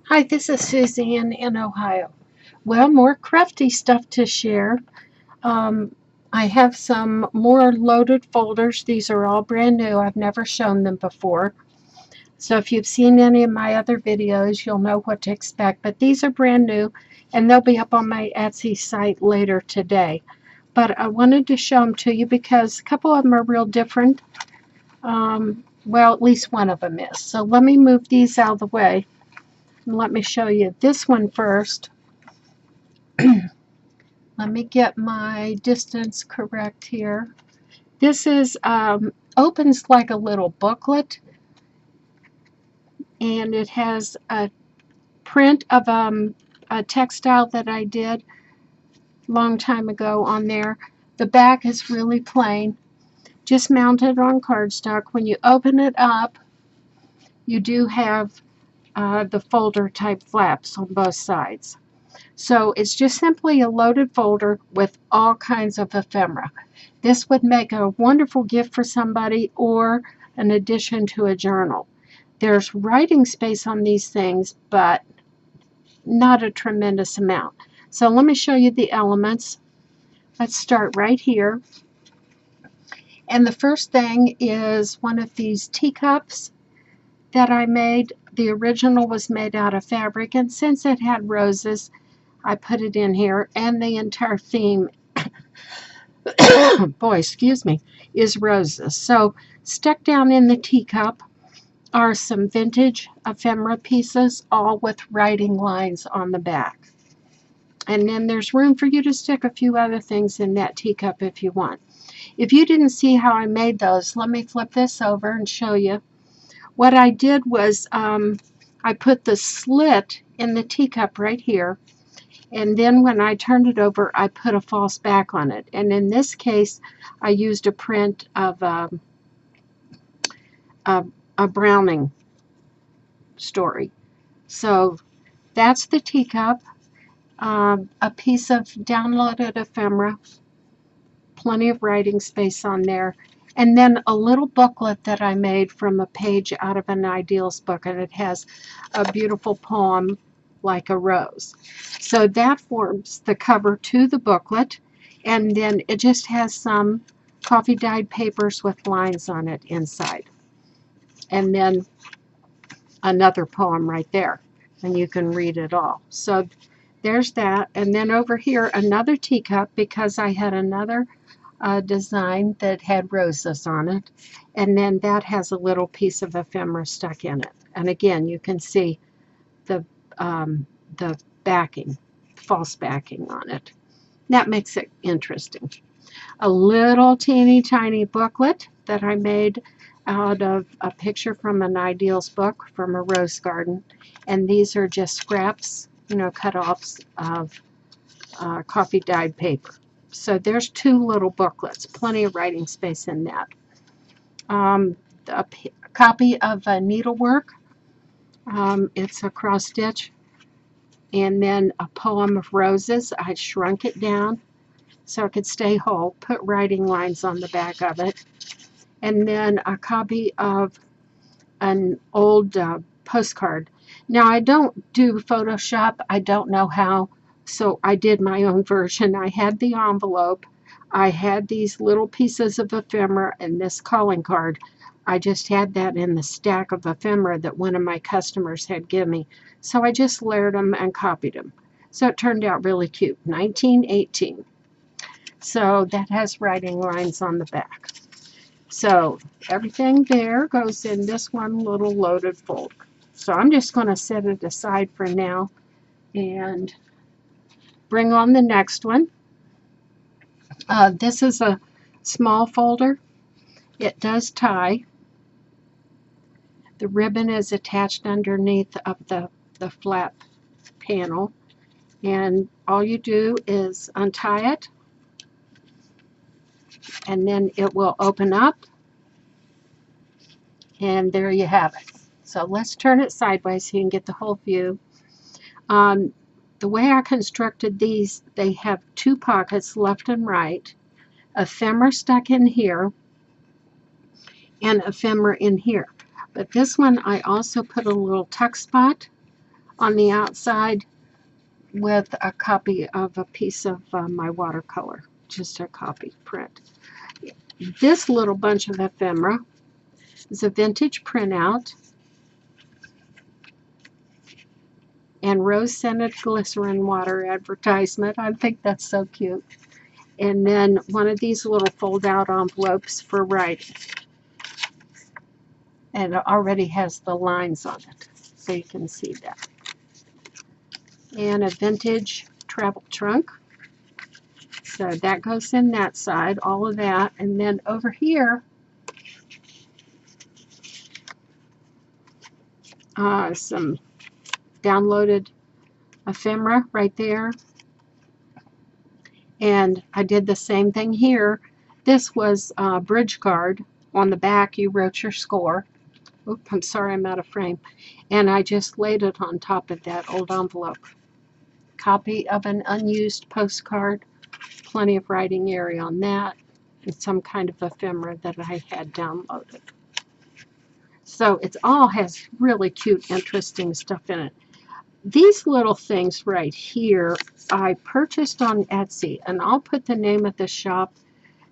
Hi, this is Suzanne in Ohio. Well, more crafty stuff to share. Um, I have some more loaded folders. These are all brand new. I've never shown them before. So if you've seen any of my other videos, you'll know what to expect. But these are brand new, and they'll be up on my Etsy site later today. But I wanted to show them to you because a couple of them are real different. Well, at least one of them is. So let me move these out of the way. And let me show you this one first. Let me get my distance correct here. This is opens like a little booklet, and it has a print of a textile that I did a long time ago on there. The back is really plain, just mounted on cardstock. When you open it up, you do have the folder type flaps on both sides. So it's just simply a loaded folder with all kinds of ephemera. This would make a wonderful gift for somebody or an addition to a journal. There's writing space on these things, but not a tremendous amount. So let me show you the elements. Let's start right here. And the first thing is one of these teacups that I made. The original was made out of fabric, and since it had roses, I put it in here, and the entire theme, boy, excuse me, is roses. So stuck down in the teacup are some vintage ephemera pieces, all with writing lines on the back. And then there's room for you to stick a few other things in that teacup if you want. If you didn't see how I made those, let me flip this over and show you. What I did was I put the slit in the teacup right here, and then when I turned it over, I put a false back on it. And in this case, I used a print of a Browning story. So that's the teacup, a piece of downloaded ephemera, plenty of writing space on there, and then a little booklet that I made from a page out of an Ideals book, and it has a beautiful poem like a rose. So that forms the cover to the booklet, and then it just has some coffee dyed papers with lines on it inside. And then another poem right there, and you can read it all. So there's that. And then over here, another teacup, because I had another design that had roses on it, and then that has a little piece of ephemera stuck in it. And again, you can see the backing, false backing on it. That makes it interesting. A little teeny tiny booklet that I made out of a picture from an Ideals book from a rose garden, and these are just scraps, cut-offs of coffee dyed paper. So there's two little booklets, plenty of writing space in that. A copy of Needlework. It's a cross stitch, and then a poem of roses. I shrunk it down so it could stay whole, put writing lines on the back of it, and then a copy of an old postcard. Now, I don't do Photoshop. I don't know how, so I did my own version. I had the envelope. I had these little pieces of ephemera and this calling card. I just had that in the stack of ephemera that one of my customers had given me. So I just layered them and copied them. So it turned out really cute. 1918. So that has writing lines on the back. So everything there goes in this one little loaded folder. So I'm just going to set it aside for now and bring on the next one. This is a small folder. It does tie. The ribbon is attached underneath of the flap panel, and all you do is untie it, and then it will open up, and there you have it. So let's turn it sideways so you can get the whole view. The way I constructed these, they have two pockets, left and right, ephemera stuck in here, and ephemera in here. But this one, I also put a little tuck spot on the outside with a copy of a piece of my watercolor, just a copy print. This little bunch of ephemera is a vintage printout and rose-scented glycerin water advertisement. I think that's so cute. And then one of these little fold-out envelopes for writing. And it already has the lines on it, so you can see that. And a vintage travel trunk. So that goes in that side, all of that. And then over here, some downloaded ephemera right there. And I did the same thing here. This was a bridge card. On the back, you wrote your score. Oops, I'm sorry, I'm out of frame. And I just laid it on top of that old envelope. Copy of an unused postcard. Plenty of writing area on that. And some kind of ephemera that I had downloaded. So it all has really cute, interesting stuff in it. These little things right here, I purchased on Etsy, and I'll put the name of the shop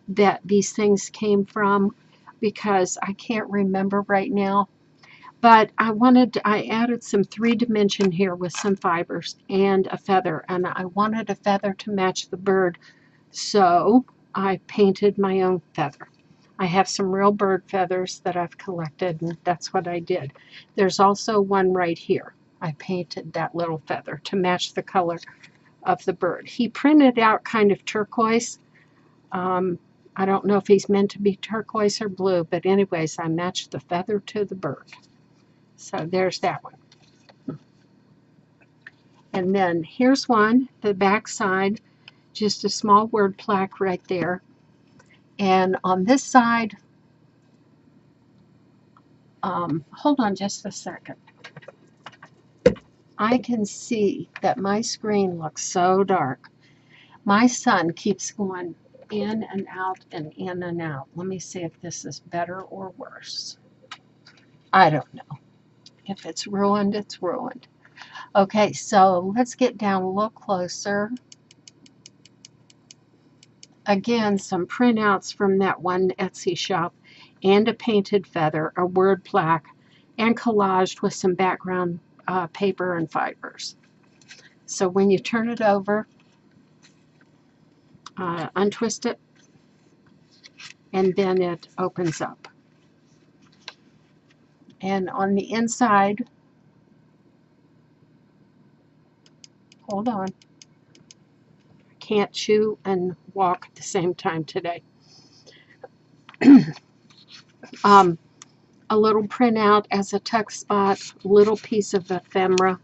that these things came from because I can't remember right now. But I added some 3-dimension here with some fibers and a feather, and I wanted a feather to match the bird, so I painted my own feather. I have some real bird feathers that I've collected, and that's what I did. There's also one right here. I painted that little feather to match the color of the bird. He printed out kind of turquoise. I don't know if he's meant to be turquoise or blue, but anyways, I matched the feather to the bird. So there's that one. And then here's one, the back side, just a small word plaque right there. And on this side, hold on just a second. I can see that my screen looks so dark. My son keeps going in and out and in and out. Let me see if this is better or worse. I don't know. If it's ruined, it's ruined. Okay, so let's get down a little closer. Again, some printouts from that one Etsy shop and a painted feather, a word plaque, and collaged with some background paper and fibers. So when you turn it over, untwist it, and then it opens up. And on the inside, hold on, I can't chew and walk at the same time today. A little printout as a tuck spot, little piece of ephemera,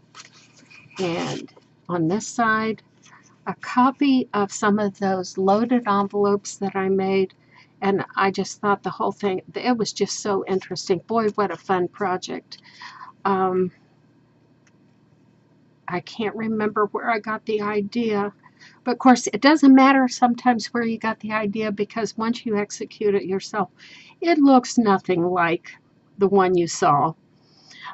and on this side, a copy of some of those loaded envelopes that I made, and I just thought the whole thing, it was just so interesting. Boy, what a fun project. I can't remember where I got the idea, but of course it doesn't matter sometimes where you got the idea, because once you execute it yourself, it looks nothing like the one you saw.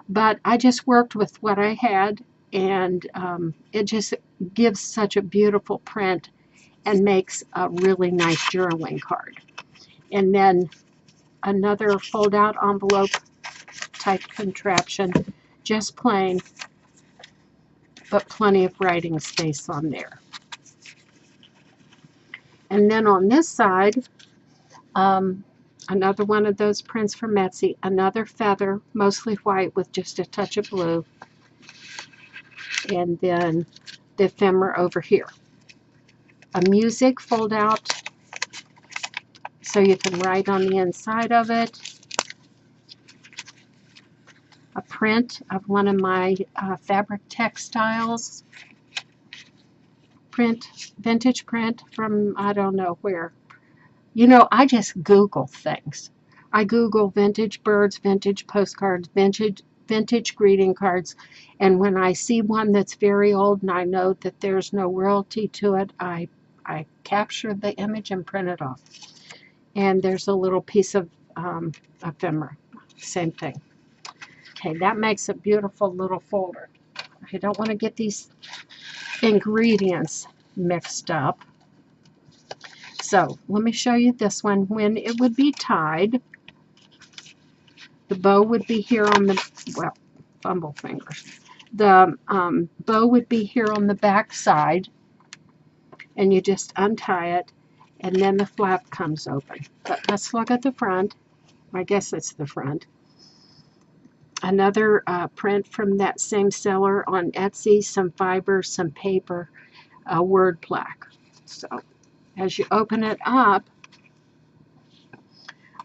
But I just worked with what I had, and it just gives such a beautiful print and makes a really nice journaling card. And then another fold-out envelope type contraption, just plain, but plenty of writing space on there. And then on this side, another one of those prints from Etsy, another feather, mostly white with just a touch of blue. And then the ephemera over here. A music fold out so you can write on the inside of it. A print of one of my fabric textiles. Vintage print from I don't know where. You know, I just Google things. I Google vintage birds, vintage postcards, vintage greeting cards, and when I see one that's very old and I know that there's no royalty to it, I capture the image and print it off. And there's a little piece of ephemera. Same thing. Okay, that makes a beautiful little folder. I don't want to get these ingredients mixed up. So let me show you this one. When it would be tied, the bow would be here on the, well, fumble fingers. The bow would be here on the back side, and you just untie it, and then the flap comes open. But let's look at the front. I guess it's the front. Another print from that same seller on Etsy, some fiber, some paper, a word plaque. So as you open it up,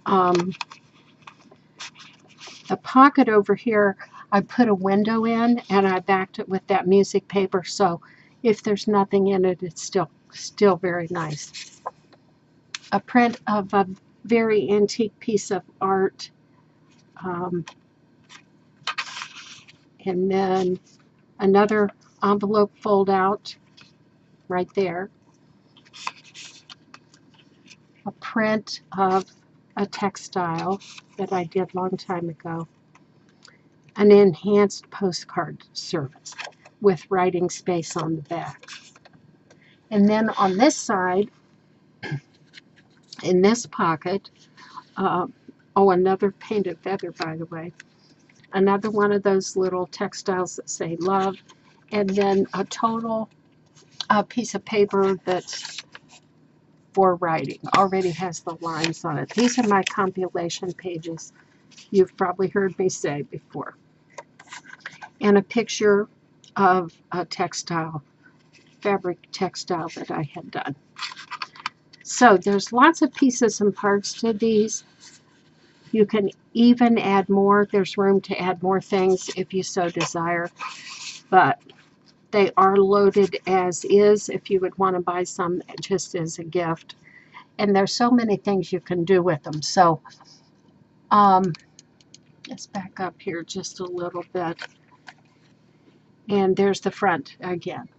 the pocket over here, I put a window in and I backed it with that music paper, so if there's nothing in it, it's still very nice. A print of a very antique piece of art, and then another envelope fold out right there. A print of a textile that I did a long time ago. An enhanced postcard service with writing space on the back. And then on this side, in this pocket, oh, another painted feather, by the way. Another one of those little textiles that say love. And then a total piece of paper that's for writing. Already has the lines on it. These are my compilation pages. You've probably heard me say before. And a picture of a textile, fabric textile that I had done. So there's lots of pieces and parts to these. You can even add more. There's room to add more things if you so desire. But they are loaded as is if you would want to buy some just as a gift. And there's so many things you can do with them. So let's back up here just a little bit. And there's the front again.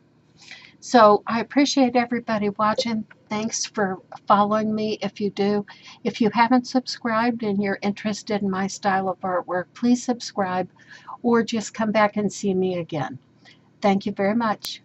So I appreciate everybody watching. Thanks for following me if you do. If you haven't subscribed and you're interested in my style of artwork, please subscribe or just come back and see me again. Thank you very much.